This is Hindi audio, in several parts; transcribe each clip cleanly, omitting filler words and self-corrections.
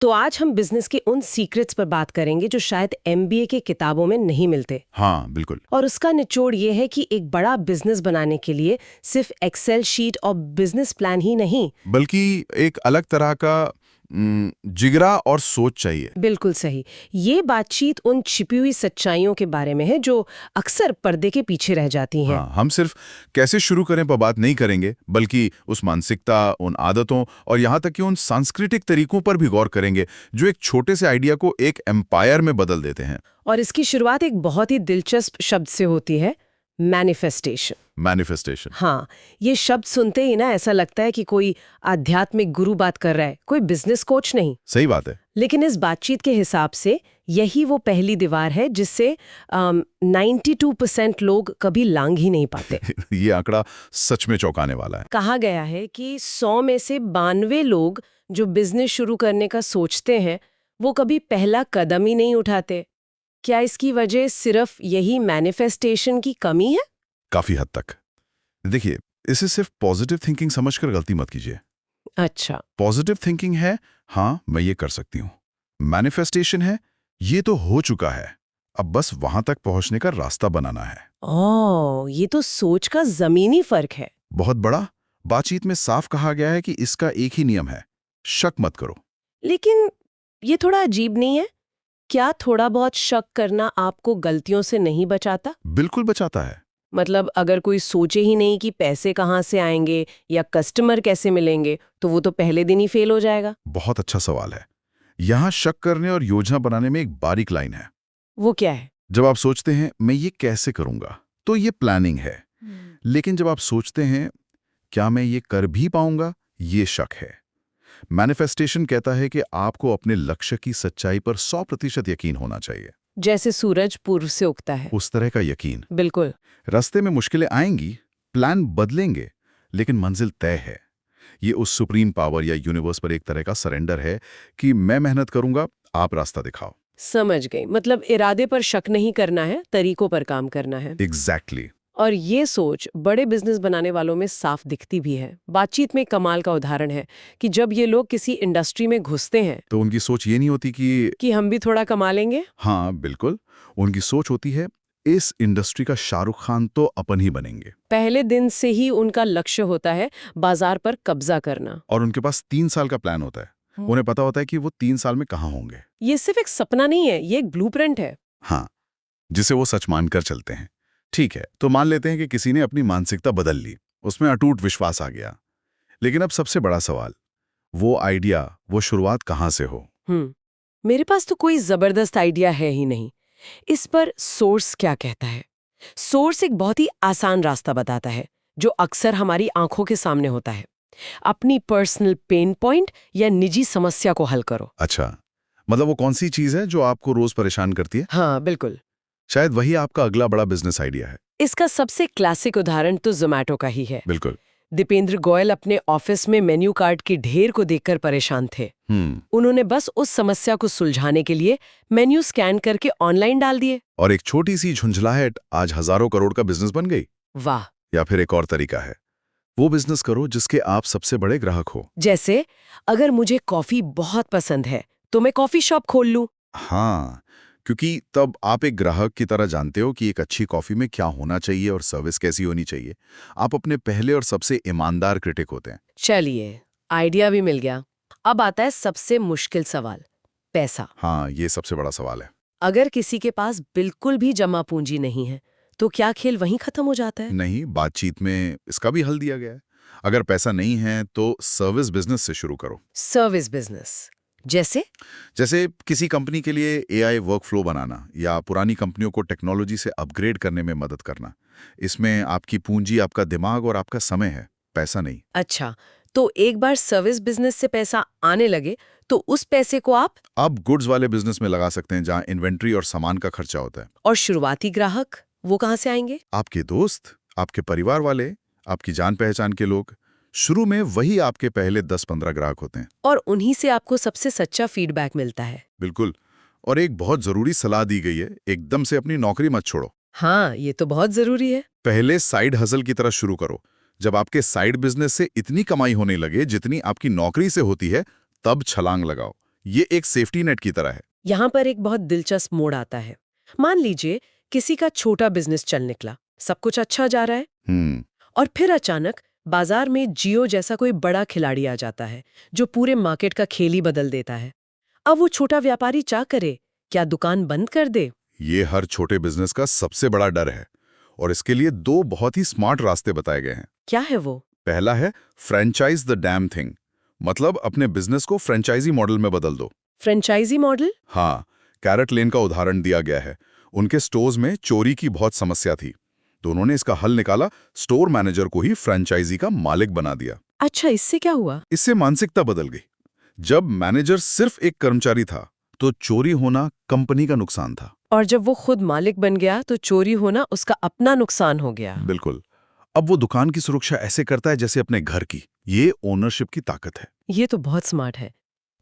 तो आज हम बिजनेस के उन सीक्रेट्स पर बात करेंगे जो शायद एमबीए के किताबों में नहीं मिलते। हाँ बिल्कुल। और उसका निचोड़ ये है कि एक बड़ा बिजनेस बनाने के लिए सिर्फ एक्सेल शीट और बिजनेस प्लान ही नहीं, बल्कि एक अलग तरह का जिगरा और सोच चाहिए। बिल्कुल सही। ये बातचीत उन छिपी हुई सच्चाइयों के बारे में है जो अक्सर पर्दे के पीछे रह जाती हैं। हाँ, हम सिर्फ कैसे शुरू करें पर बात नहीं करेंगे, बल्कि उस मानसिकता, उन आदतों और यहाँ तक कि उन सांस्कृतिक तरीकों पर भी गौर करेंगे जो एक छोटे से आइडिया को एक एम्पायर में बदल देते हैं। और इसकी शुरुआत एक बहुत ही दिलचस्प शब्द से होती है, मैनिफेस्टेशन। मैनिफेस्टेशन। हाँ, ये शब्द सुनते ही ना ऐसा लगता है कि कोई आध्यात्मिक गुरु बात कर रहा है, कोई बिजनेस कोच नहीं। सही बात है। लेकिन इस बातचीत के हिसाब से यही वो पहली दीवार है जिससे 92% लोग कभी लांघ ही नहीं पाते। ये आंकड़ा सच में चौंकाने वाला है। कहा गया है कि 100 में से 92 लोग जो बिजनेस शुरू करने का सोचते हैं वो कभी पहला कदम ही नहीं उठाते। क्या इसकी वजह सिर्फ यही मैनिफेस्टेशन की कमी है? काफी हद तक। देखिए, इसे सिर्फ पॉजिटिव थिंकिंग समझकर गलती मत कीजिए। अच्छा। पॉजिटिव थिंकिंग है, हाँ मैं ये कर सकती हूँ। मैनिफेस्टेशन है, ये तो हो चुका है, अब बस वहां तक पहुंचने का रास्ता बनाना है। ओह, ये तो सोच का जमीनी फर्क है। बहुत बड़ा। बातचीत में साफ कहा गया है कि इसका एक ही नियम है, शक मत करो। लेकिन ये थोड़ा अजीब नहीं है? क्या थोड़ा बहुत शक करना आपको गलतियों से नहीं बचाता? बिल्कुल बचाता है। मतलब अगर कोई सोचे ही नहीं कि पैसे कहाँ से आएंगे या कस्टमर कैसे मिलेंगे, तो वो तो पहले दिन ही फेल हो जाएगा। बहुत अच्छा सवाल है। यहाँ शक करने और योजना बनाने में एक बारीक लाइन है। वो क्या है? जब आप सोचते हैं मैं ये कैसे करूंगा, तो ये प्लानिंग है। लेकिन जब आप सोचते हैं क्या मैं ये कर भी पाऊंगा, ये शक है। मैनिफेस्टेशन कहता है कि आपको अपने लक्ष्य की सच्चाई पर 100% यकीन होना चाहिए। जैसे सूरज पूर्व से उगता है। उस तरह का यकीन। बिल्कुल। रास्ते में मुश्किलें आएंगी, प्लान बदलेंगे, लेकिन मंजिल तय है। ये उस सुप्रीम पावर या यूनिवर्स पर एक तरह का सरेंडर है कि मैं मेहनत करूंगा, आप रास्ता दिखाओ। समझ गई। मतलब इरादे पर शक नहीं करना है, तरीकों पर काम करना है। एग्जैक्टली। और ये सोच बड़े बिजनेस बनाने वालों में साफ दिखती भी है। बातचीत में कमाल का उदाहरण है कि जब ये लोग किसी इंडस्ट्री में घुसते हैं तो उनकी सोच ये नहीं होती कि हम भी थोड़ा कमा लेंगे। हाँ बिल्कुल, उनकी सोच होती है इस इंडस्ट्री का शाहरुख खान तो अपन ही बनेंगे। पहले दिन से ही उनका लक्ष्य होता है बाजार पर कब्जा करना। और उनके पास 3 साल का प्लान होता है। उन्हें पता होता है कि वो 3 साल में कहाँ होंगे। ये सिर्फ एक सपना नहीं है, ये एक ब्लूप्रिंट है। हाँ, जिसे वो सच मानकर चलते हैं। ठीक है, तो मान लेते हैं कि किसी ने अपनी मानसिकता बदल ली, उसमें अटूट विश्वास आ गया। लेकिन अब सबसे बड़ा सवाल, वो आइडिया, वो शुरुआत कहाँ से हो? मेरे पास तो कोई जबरदस्त आइडिया है ही नहीं। इस पर सोर्स क्या कहता है? सोर्स एक बहुत ही आसान रास्ता बताता है जो अक्सर हमारी आंखों के सामने होता है। अपनी पर्सनल पेन पॉइंट या निजी समस्या को हल करो। अच्छा, मतलब वो कौन सी चीज है जो आपको रोज परेशान करती है? हाँ बिल्कुल। शायद वही आपका अगला बड़ा बिजनेस आइडिया है। इसका सबसे क्लासिक उदाहरण तो जोमैटो का ही है। बिल्कुल। दीपेंद्र गोयल अपने ऑफिस में मेन्यू कार्ड की ढेर को देखकर परेशान थे। उन्होंने बस उस समस्या को सुलझाने के लिए मेन्यू स्कैन करके ऑनलाइन डाल दिए। और एक छोटी सी झुंझलाहट आज हजारों करोड़ का बिजनेस बन गई। वाह। या फिर एक और तरीका है, वो बिजनेस करो जिसके आप सबसे बड़े ग्राहक हो। जैसे अगर मुझे कॉफी बहुत पसंद है तो मैं कॉफी शॉप खोल लूं। हाँ, क्योंकि तब आप एक ग्राहक की तरह जानते हो कि एक अच्छी कॉफी में क्या होना चाहिए और सर्विस कैसी होनी चाहिए। आप अपने पहले और सबसे ईमानदार क्रिटिक होते हैं। चलिए, आइडिया भी मिल गया। अब आता है सबसे मुश्किल सवाल, पैसा। हाँ, ये सबसे बड़ा सवाल है। अगर किसी के पास बिल्कुल भी जमा पूंजी नहीं है तो क्या खेल वहीं खत्म हो जाता है? नहीं, बातचीत में इसका भी हल दिया गया है। अगर पैसा नहीं है तो सर्विस बिजनेस से शुरू करो। सर्विस बिजनेस जैसे किसी कंपनी के लिए एआई वर्कफ्लो बनाना या पुरानी कंपनियों को टेक्नोलॉजी से अपग्रेड करने में मदद करना। इसमें आपकी पूंजी, आपका दिमाग और आपका समय है, पैसा नहीं। अच्छा, तो एक बार सर्विस बिजनेस से पैसा आने लगे तो उस पैसे को आप अब गुड्स वाले बिजनेस में लगा सकते हैं जहां इन्वेंट्री और सामान का खर्चा होता है। और शुरुआती ग्राहक वो कहाँ से आएंगे? आपके दोस्त, आपके परिवार वाले, आपकी जान पहचान के लोग। शुरू में वही आपके पहले 10-15 ग्राहक होते हैं। और उन्हीं से आपको सबसे सच्चा फीडबैक मिलता है। बिल्कुल। और एक बहुत जरूरी सलाह दी गई है, एकदम से अपनी नौकरी मत छोड़ो। हाँ, ये तो बहुत जरूरी है। पहले साइड हसल की तरह शुरू करो। जब आपके साइड बिजनेस से इतनी कमाई होने लगे जितनी आपकी नौकरी से होती है, तब छलांग लगाओ। ये एक सेफ्टी नेट की तरह है। यहाँ पर एक बहुत दिलचस्प मोड़ आता है। मान लीजिए किसी का छोटा बिजनेस चल निकला, सब कुछ अच्छा जा रहा है, और फिर अचानक बाजार में जियो जैसा कोई बड़ा खिलाड़ी आ जाता है जो पूरे मार्केट का खेल ही बदल देता है। अब वो छोटा व्यापारी क्या करे? क्या दुकान बंद कर दे? ये हर छोटे बिजनेस का सबसे बड़ा डर है, और इसके लिए 2 बहुत ही स्मार्ट रास्ते बताए गए हैं। क्या है वो? पहला है फ्रेंचाइज द डैम थिंग, मतलब अपने बिजनेस को फ्रेंचाइजी मॉडल में बदल दो। Franchise model? हाँ, कैरेट लेन का उदाहरण दिया गया है। उनके स्टोर्स में चोरी की बहुत समस्या थी, तो उन्होंने इसका हल निकाला, स्टोर मैनेजर को ही फ्रेंचाइजी का मालिक बना दिया। अच्छा, इससे क्या हुआ? इससे मानसिकता बदल गई। जब मैनेजर सिर्फ एक कर्मचारी था तो चोरी होना कंपनी का नुकसान था। और जब वो खुद मालिक बन गया तो चोरी होना उसका अपना नुकसान हो गया। बिल्कुल। अब वो दुकान की सुरक्षा ऐसे करता है जैसे अपने घर की। ये ओनरशिप की ताकत है। ये तो बहुत स्मार्ट है।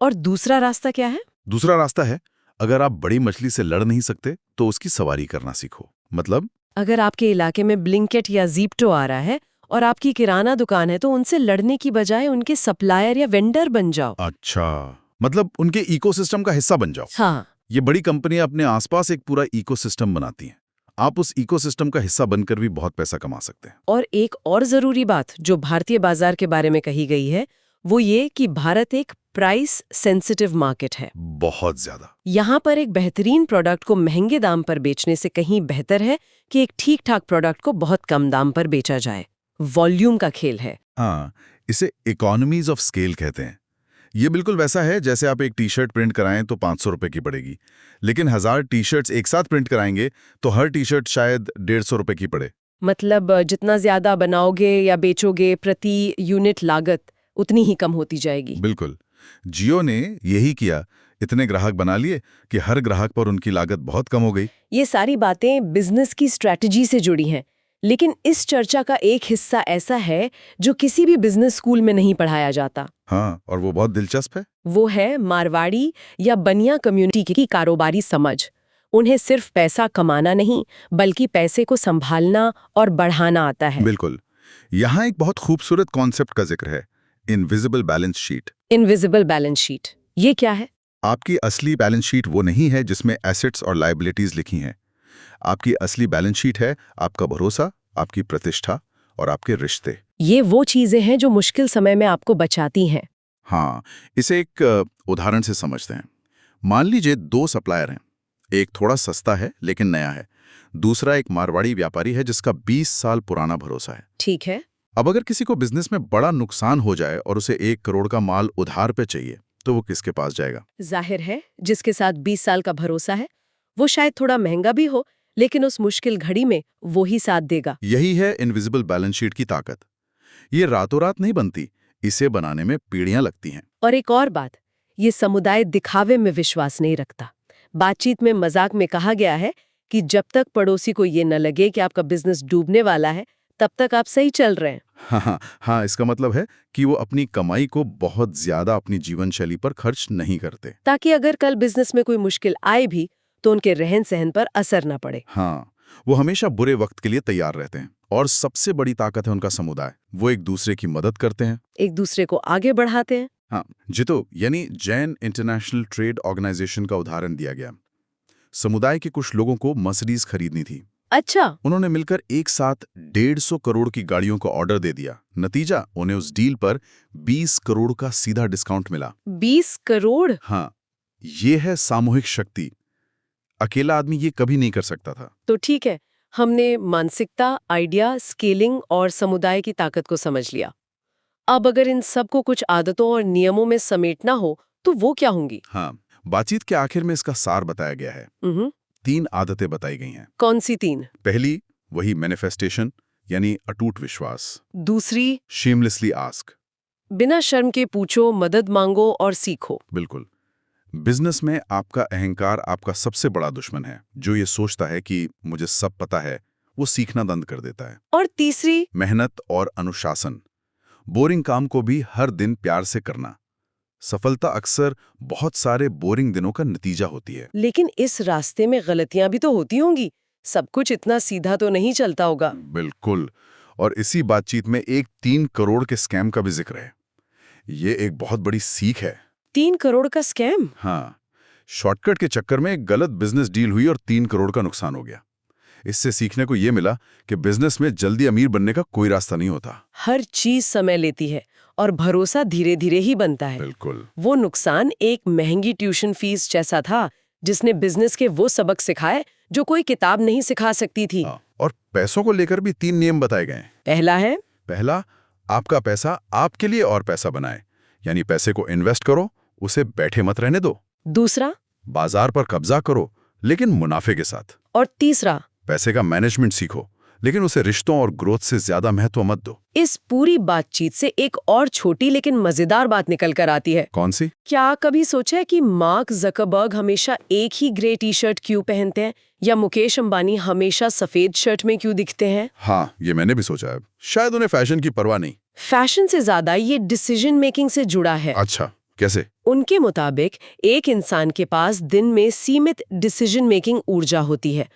और दूसरा रास्ता क्या है? दूसरा रास्ता है, अगर आप बड़ी मछली से लड़ नहीं सकते तो उसकी सवारी करना सीखो। मतलब अगर आपके इलाके में ब्लिंकिट या ज़ीप्टो आ रहा है और आपकी किराना दुकान है तो उनसे लड़ने की बजाय उनके सप्लायर या वेंडर बन जाओ। अच्छा, मतलब उनके इकोसिस्टम का हिस्सा बन जाओ। हाँ, ये बड़ी कंपनियां अपने आसपास एक पूरा इकोसिस्टम बनाती हैं। आप उस इकोसिस्टम का हिस्सा बनकर भी बहुत पैसा कमा सकते हैं। और एक और जरूरी बात जो भारतीय बाजार के बारे में कही गई है वो ये कि भारत एक प्राइस सेंसिटिव मार्केट है। बहुत ज्यादा। यहाँ पर एक बेहतरीन प्रोडक्ट को महंगे दाम पर बेचने से कहीं बेहतर है कि एक ठीक ठाक प्रोडक्ट को बहुत कम दाम पर बेचा जाए। वॉल्यूम का खेल है। हाँ, इसे इकोनॉमीज ऑफ स्केल कहते हैं। ये बिल्कुल वैसा है जैसे आप एक टी शर्ट प्रिंट कराएं तो 500 रुपए की पड़ेगी, लेकिन 1000 टी शर्ट्स एक साथ प्रिंट कराएंगे तो हर टी शर्ट शायद 150 रुपए की पड़े। मतलब जितना ज्यादा बनाओगे या बेचोगे प्रति यूनिट लागत उतनी ही कम होती जाएगी। बिल्कुल। जियो ने यही किया, इतने ग्राहक बना लिए कि हर ग्राहक पर उनकी लागत बहुत कम हो गई। ये सारी बातें बिजनेस की स्ट्रैटेजी से जुड़ी हैं, लेकिन इस चर्चा का एक हिस्सा ऐसा है जो किसी भी बिजनेस स्कूल में नहीं पढ़ाया जाता। हाँ, और वो बहुत दिलचस्प है। वो है मारवाड़ी या बनिया कम्युनिटी की कारोबारी समझ। उन्हें सिर्फ पैसा कमाना नहीं बल्कि पैसे को संभालना और बढ़ाना आता है। बिल्कुल। यहाँ एक बहुत खूबसूरत कॉन्सेप्ट का जिक्र है, invisible balance sheet. Invisible balance sheet, ये क्या है? आपकी असली बैलेंस शीट वो नहीं है जिसमें एसेट्स और लायबिलिटीज लिखी हैं। आपकी असली बैलेंस शीट है आपका भरोसा, आपकी प्रतिष्ठा और आपके रिश्ते। ये वो चीजें हैं जो मुश्किल समय में आपको बचाती हैं। हाँ, इसे एक उदाहरण से समझते हैं। मान लीजिए 2 सप्लायर हैं। एक थोड़ा सस्ता है लेकिन नया है। दूसरा एक मारवाड़ी व्यापारी है जिसका 20 साल पुराना भरोसा है। ठीक है। अब अगर किसी को बिजनेस में बड़ा नुकसान हो जाए और उसे 1 करोड़ का माल उधार पे चाहिए, तो वो किसके पास जाएगा? जाहिर है जिसके साथ 20 साल का भरोसा है। वो शायद थोड़ा महंगा भी हो लेकिन उस मुश्किल घड़ी में वो ही साथ देगा। यही है इनविजिबल बैलेंस शीट की ताकत। ये रातों रात नहीं बनती, इसे बनाने में पीढ़ियां लगती हैं। और एक और बात, ये समुदाय दिखावे में विश्वास नहीं रखता। बातचीत में मजाक में कहा गया है कि जब तक पड़ोसी को ये न लगे कि आपका बिजनेस डूबने वाला है तब तक आप सही चल रहे हैं। हाँ, इसका मतलब है कि वो अपनी कमाई को बहुत ज्यादा अपनी जीवन शैली पर खर्च नहीं करते, ताकि अगर कल बिजनेस में कोई मुश्किल आए भी तो उनके रहन सहन पर असर न पड़े। हाँ, वो हमेशा बुरे वक्त के लिए तैयार रहते हैं। और सबसे बड़ी ताकत है उनका समुदाय। वो एक दूसरे की मदद करते हैं, एक दूसरे को आगे बढ़ाते हैं। हाँ, जितो यानी जैन इंटरनेशनल ट्रेड ऑर्गेनाइजेशन का उदाहरण दिया गया। समुदाय के कुछ लोगों को मर्सिडीज खरीदनी थी। अच्छा। उन्होंने मिलकर एक साथ 150 करोड़ की गाड़ियों का ऑर्डर दे दिया। नतीजा, उन्हें उस डील पर 20 करोड़ का सीधा डिस्काउंट मिला। 20 करोड़? हाँ, ये है सामूहिक शक्ति। अकेला आदमी ये कभी नहीं कर सकता था। तो ठीक है, हमने मानसिकता, आइडिया, स्केलिंग और समुदाय की ताकत को समझ लिया। अब अगर इन सब को कुछ आदतों और नियमों में समेटना हो तो वो क्या होंगी? हाँ, बातचीत के आखिर में इसका सार बताया गया है। 3 आदतें बताई गई हैं। कौन सी 3? पहली, वही मैनिफेस्टेशन यानी अटूट विश्वास। दूसरी, शेमलेसली आस्क, बिना शर्म के पूछो, मदद मांगो और सीखो। बिल्कुल। बिजनेस में आपका अहंकार आपका सबसे बड़ा दुश्मन है। जो ये सोचता है कि मुझे सब पता है, वो सीखना बंद कर देता है। और तीसरी, मेहनत और अनुशासन। बोरिंग काम को भी हर दिन प्यार से करना। सफलता अक्सर बहुत सारे बोरिंग दिनों का नतीजा होती है। लेकिन इस रास्ते में गलतियां भी तो होती होंगी। सब कुछ इतना सीधा तो नहीं चलता होगा। बिल्कुल। और इसी बातचीत में एक 3 करोड़ के स्कैम का भी जिक्र है। ये एक बहुत बड़ी सीख है। 3 करोड़ का स्कैम? हाँ, शॉर्टकट के चक्कर में एक गलत बिजनेस डील हुई और 3 करोड़ का नुकसान हो गया। इससे सीखने को ये मिला कि बिजनेस में जल्दी अमीर बनने का कोई रास्ता नहीं होता। हर चीज समय लेती है और भरोसा धीरे धीरे ही बनता है। बिल्कुल। वो नुकसान एक महंगी ट्यूशन फीस जैसा था, जिसने बिजनेस के वो सबक सिखाए जो कोई किताब नहीं सिखा सकती थी। हाँ, और पैसों को लेकर भी 3 नियम बताए गए। पहला, आपका पैसा आपके लिए और पैसा बनाए, यानी पैसे को इन्वेस्ट करो, उसे बैठे मत रहने दो। दूसरा, बाजार पर कब्जा करो, लेकिन मुनाफे के साथ। और तीसरा, पैसे का मैनेजमेंट सीखो, लेकिन उसे रिश्तों और ग्रोथ से ज्यादा महत्व मत दो। इस पूरी बातचीत से एक और छोटी लेकिन मजेदार बात निकल कर आती है। कौन सी? क्या कभी सोचा है कि मार्क ज़करबर्ग हमेशा एक ही ग्रे टी शर्ट क्यों पहनते हैं, या मुकेश अंबानी हमेशा सफेद शर्ट में क्यों दिखते हैं? हाँ, ये मैंने भी सोचा है। शायद उन्हें फैशन की परवाह नहीं। फैशन से ज्यादा ये डिसीजन मेकिंग से जुड़ा है। अच्छा, कैसे? उनके मुताबिक एक इंसान के पास दिन में सीमित डिसीजन मेकिंग ऊर्जा होती है।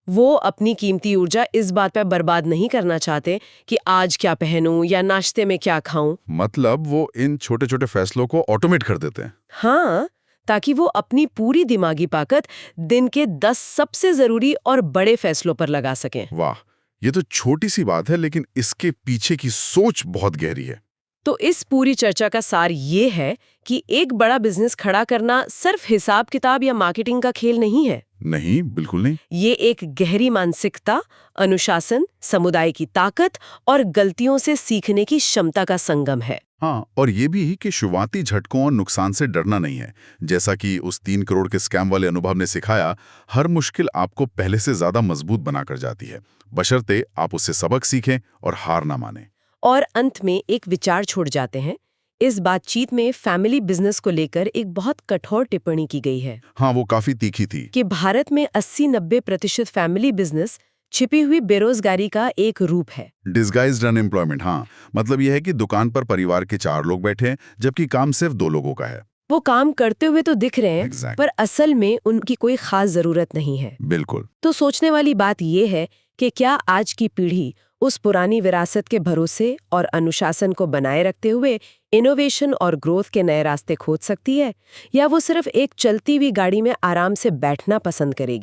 वो अपनी कीमती ऊर्जा इस बात पर बर्बाद नहीं करना चाहते कि आज क्या पहनूं या नाश्ते में क्या खाऊं। मतलब वो इन छोटे छोटे फैसलों को ऑटोमेट कर देते हैं। हाँ, ताकि वो अपनी पूरी दिमागी ताकत दिन के 10 सबसे जरूरी और बड़े फैसलों पर लगा सकें। वाह, ये तो छोटी सी बात है, लेकिन इसके पीछे की सोच बहुत गहरी है। तो इस पूरी चर्चा का सार ये है कि एक बड़ा बिजनेस खड़ा करना सिर्फ हिसाब किताब या मार्केटिंग का खेल नहीं है। नहीं, बिल्कुल नहीं। ये एक गहरी मानसिकता, अनुशासन, समुदाय की ताकत और गलतियों से सीखने की क्षमता का संगम है। हाँ, और ये भी कि शुरुआती झटकों और नुकसान से डरना नहीं है। जैसा कि उस 3 करोड़ के स्कैम वाले अनुभव ने सिखाया, हर मुश्किल आपको पहले से ज्यादा मजबूत बनाकर जाती है, बशर्ते आप उससे सबक सीखें और हार ना माने। और अंत में एक विचार छोड़ जाते हैं। इस बातचीत में फैमिली बिजनेस को लेकर एक बहुत कठोर टिप्पणी की गई है। हाँ, वो काफी तीखी थी। कि भारत में 80-90% फैमिली बिजनेस छिपी हुई बेरोजगारी का एक रूप है। Disguised unemployment. हाँ, मतलब यह है कि दुकान पर परिवार के 4 लोग बैठे हैं, जबकि काम सिर्फ 2 लोगों का है। वो काम करते हुए तो दिख रहे हैं, Exactly. पर असल में उनकी कोई खास जरूरत नहीं है। बिल्कुल। तो सोचने वाली बात ये है कि क्या आज की पीढ़ी उस पुरानी विरासत के भरोसे और अनुशासन को बनाए रखते हुए इनोवेशन और ग्रोथ के नए रास्ते खोज सकती है, या वो सिर्फ एक चलती हुई गाड़ी में आराम से बैठना पसंद करेगी?